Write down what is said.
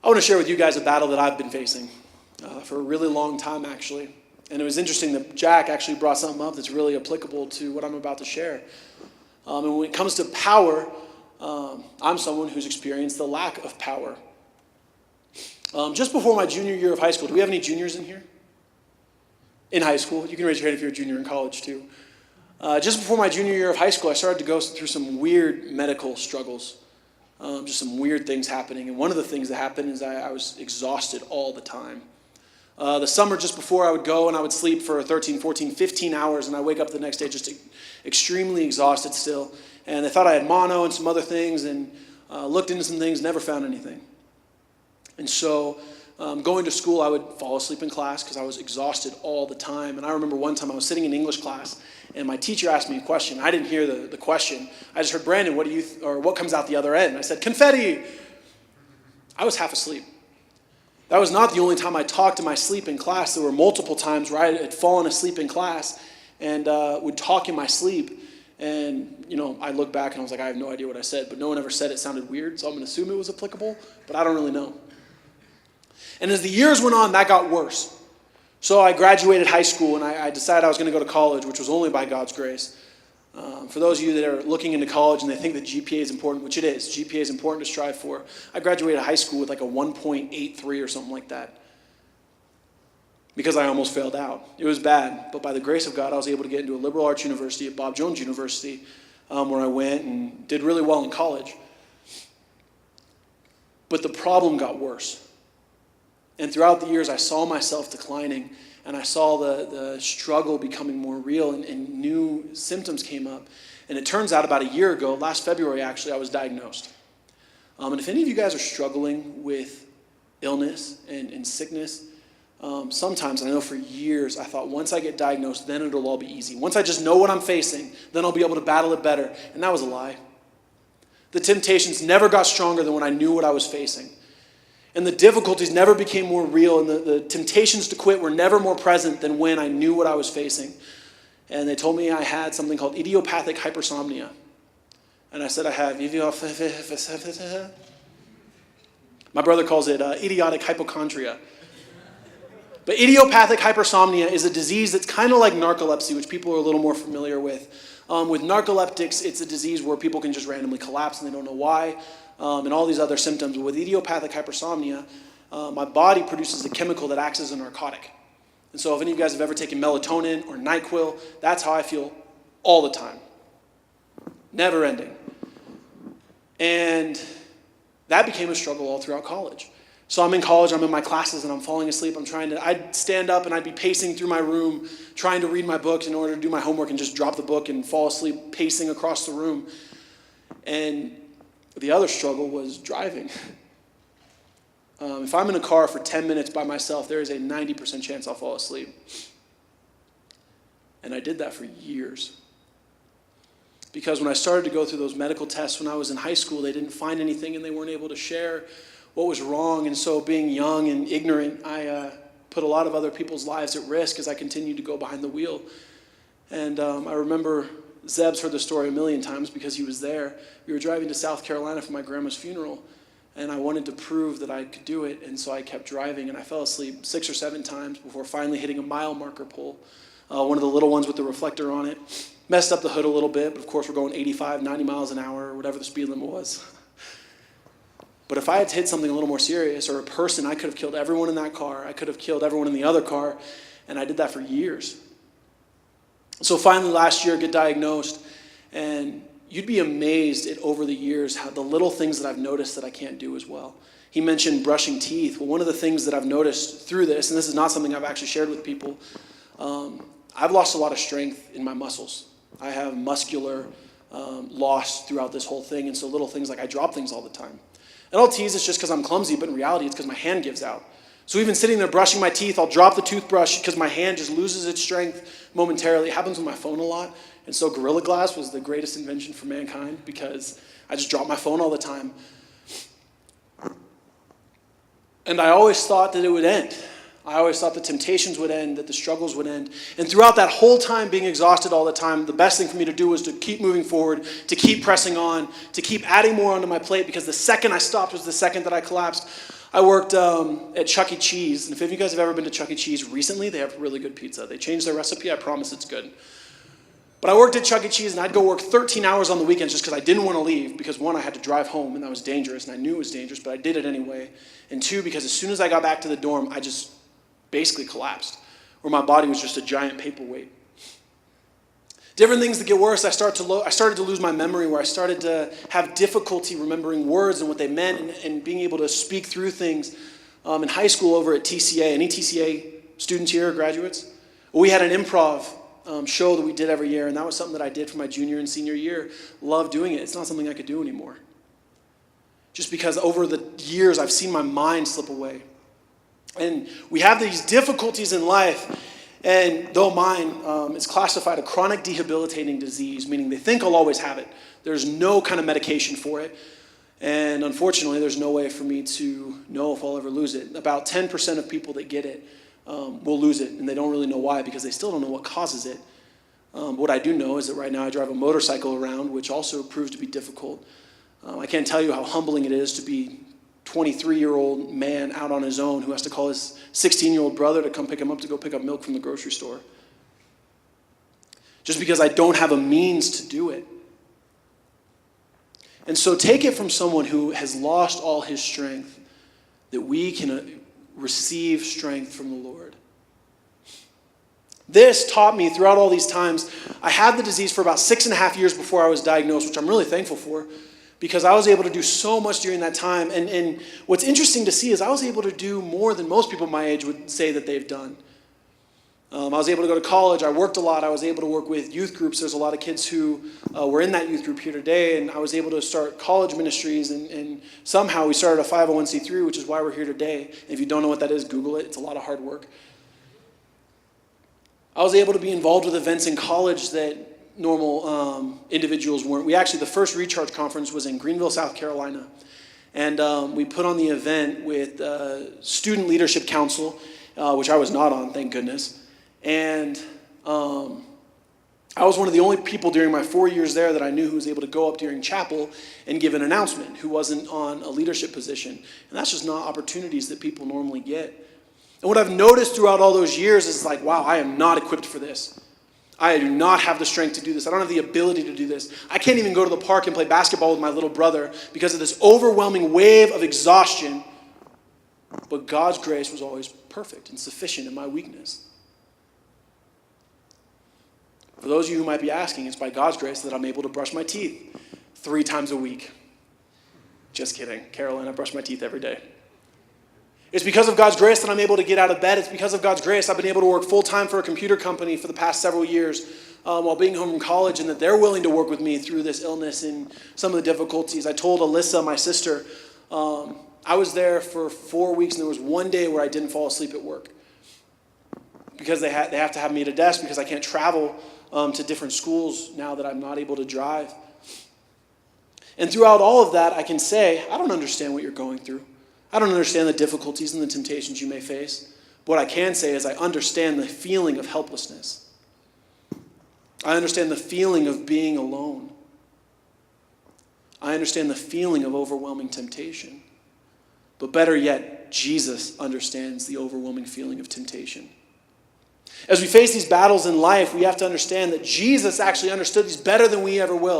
I want to share with you guys a battle that I've been facing for a really long time, actually. And it was interesting that Jack actually brought something up that's really applicable to what I'm about to share. And when it comes to power, I'm someone who's experienced the lack of power. Just before my junior year of high school, do we have any juniors in here? In high school? You can raise your hand if you're a junior in college, too. Just before my junior year of high school, I started to go through some weird medical struggles. Just some weird things happening. And one of the things that happened is I was exhausted all the time. The summer just before, I would go and I would sleep for 13, 14, 15 hours, and I wake up the next day just extremely exhausted still. And they thought I had mono and some other things, and looked into some things, never found anything. And so going to school, I would fall asleep in class because I was exhausted all the time. And I remember one time I was sitting in English class, and my teacher asked me a question. I didn't hear the question. I just heard, "Brandon, what comes out the other end?" And I said, "Confetti." I was half asleep. That was not the only time I talked in my sleep in class. There were multiple times where I had fallen asleep in class and would talk in my sleep. And, I look back and I was like, I have no idea what I said, but no one ever said it sounded weird, so I'm going to assume it was applicable, but I don't really know. And as the years went on, that got worse. So I graduated high school, and I decided I was going to go to college, which was only by God's grace. For those of you that are looking into college and they think that GPA is important, which it is, GPA is important to strive for. I graduated high school with like a 1.83 or something like that because I almost failed out. It was bad, but by the grace of God, I was able to get into a liberal arts university at Bob Jones University, where I went and did really well in college. But the problem got worse. And throughout the years, I saw myself declining, and I saw the struggle becoming more real, and new symptoms came up. And it turns out about a year ago, last February actually, I was diagnosed. And if any of you guys are struggling with illness and sickness, sometimes, and I know for years, I thought once I get diagnosed, then it'll all be easy. Once I just know what I'm facing, then I'll be able to battle it better. And that was a lie. The temptations never got stronger than when I knew what I was facing. And the difficulties never became more real, and the temptations to quit were never more present than when I knew what I was facing. And they told me I had something called Idiopathic Hypersomnia. And I said I have my brother calls it idiotic hypochondria. But idiopathic hypersomnia is a disease that's kind of like narcolepsy, which people are a little more familiar with. With narcoleptics, it's a disease where people can just randomly collapse and they don't know why. And all these other symptoms. With idiopathic hypersomnia, my body produces a chemical that acts as a narcotic. And so if any of you guys have ever taken melatonin or NyQuil, that's how I feel all the time. Never ending. And that became a struggle all throughout college. So I'm in college, I'm in my classes, and I'm falling asleep. I'd stand up and I'd be pacing through my room, trying to read my books in order to do my homework, and just drop the book and fall asleep pacing across the room. And the other struggle was driving. If I'm in a car for 10 minutes by myself, there is a 90% chance I'll fall asleep. And I did that for years. Because when I started to go through those medical tests when I was in high school, they didn't find anything and they weren't able to share what was wrong. And so being young and ignorant, I put a lot of other people's lives at risk as I continued to go behind the wheel. And I remember Zeb's heard the story a million times because he was there. We were driving to South Carolina for my grandma's funeral, and I wanted to prove that I could do it, and so I kept driving, and I fell asleep 6 or 7 times before finally hitting a mile marker pole, one of the little ones with the reflector on it. Messed up the hood a little bit, but of course we're going 85, 90 miles an hour, or whatever the speed limit was. But if I had hit something a little more serious, or a person, I could have killed everyone in that car. I could have killed everyone in the other car, and I did that for years. So finally last year, I get diagnosed, and you'd be amazed at over the years how the little things that I've noticed that I can't do as well. He mentioned brushing teeth. Well, one of the things that I've noticed through this, and this is not something I've actually shared with people, I've lost a lot of strength in my muscles. I have muscular loss throughout this whole thing, and so little things like I drop things all the time. And I'll tease it's just because I'm clumsy, but in reality it's because my hand gives out. So even sitting there brushing my teeth, I'll drop the toothbrush because my hand just loses its strength momentarily. It happens with my phone a lot. And so Gorilla Glass was the greatest invention for mankind because I just drop my phone all the time. And I always thought that it would end. I always thought the temptations would end, that the struggles would end. And throughout that whole time, being exhausted all the time, the best thing for me to do was to keep moving forward, to keep pressing on, to keep adding more onto my plate, because the second I stopped was the second that I collapsed. I worked at Chuck E. Cheese, and if any of you guys have ever been to Chuck E. Cheese recently, they have really good pizza. They changed their recipe. I promise it's good. But I worked at Chuck E. Cheese, and I'd go work 13 hours on the weekends just because I didn't want to leave, because one, I had to drive home, and that was dangerous, and I knew it was dangerous, but I did it anyway. And two, because as soon as I got back to the dorm, I just basically collapsed, where my body was just a giant paperweight. Different things that get worse, I started to lose my memory, where I started to have difficulty remembering words and what they meant, and being able to speak through things. In high school over at TCA, any TCA students here, graduates? We had an improv show that we did every year, and that was something that I did for my junior and senior year. Loved doing it. It's not something I could do anymore. Just because over the years I've seen my mind slip away. And we have these difficulties in life, and though mine is classified a chronic debilitating disease, meaning they think I'll always have it. There's no kind of medication for it, and unfortunately there's no way for me to know if I'll ever lose it. About 10% of people that get it will lose it, and they don't really know why, because they still don't know what causes it. What I do know is that right now I drive a motorcycle around, which also proves to be difficult. I can't tell you how humbling it is to be a 23-year-old man out on his own who has to call his 16-year-old brother to come pick him up to go pick up milk from the grocery store. Just because I don't have a means to do it. And so take it from someone who has lost all his strength, that we can receive strength from the Lord. This taught me throughout all these times. I had the disease for about 6.5 years before I was diagnosed, which I'm really thankful for, because I was able to do so much during that time. And what's interesting to see is I was able to do more than most people my age would say that they've done. I was able to go to college. I worked a lot. I was able to work with youth groups. There's a lot of kids who were in that youth group here today, and I was able to start college ministries, and somehow we started a 501c3, which is why we're here today. And if you don't know what that is, Google it. It's a lot of hard work. I was able to be involved with events in college that normal individuals weren't. The first Recharge conference was in Greenville, South Carolina. And we put on the event with Student Leadership Council, which I was not on, thank goodness. And I was one of the only people during my 4 years there that I knew who was able to go up during chapel and give an announcement, who wasn't on a leadership position. And that's just not opportunities that people normally get. And what I've noticed throughout all those years is like, wow, I am not equipped for this. I do not have the strength to do this. I don't have the ability to do this. I can't even go to the park and play basketball with my little brother because of this overwhelming wave of exhaustion. But God's grace was always perfect and sufficient in my weakness. For those of you who might be asking, it's by God's grace that I'm able to brush my teeth 3 times a week. Just kidding. Carolyn, I brush my teeth every day. It's because of God's grace that I'm able to get out of bed. It's because of God's grace I've been able to work full-time for a computer company for the past several years while being home from college, and that they're willing to work with me through this illness and some of the difficulties. I told Alyssa, my sister, I was there for 4 weeks, and there was one day where I didn't fall asleep at work because they have to have me at a desk because I can't travel to different schools now that I'm not able to drive. And throughout all of that, I can say, I don't understand what you're going through. I don't understand the difficulties and the temptations you may face. What I can say is I understand the feeling of helplessness. I understand the feeling of being alone. I understand the feeling of overwhelming temptation. But better yet, Jesus understands the overwhelming feeling of temptation. As we face these battles in life, we have to understand that Jesus actually understood these better than we ever will.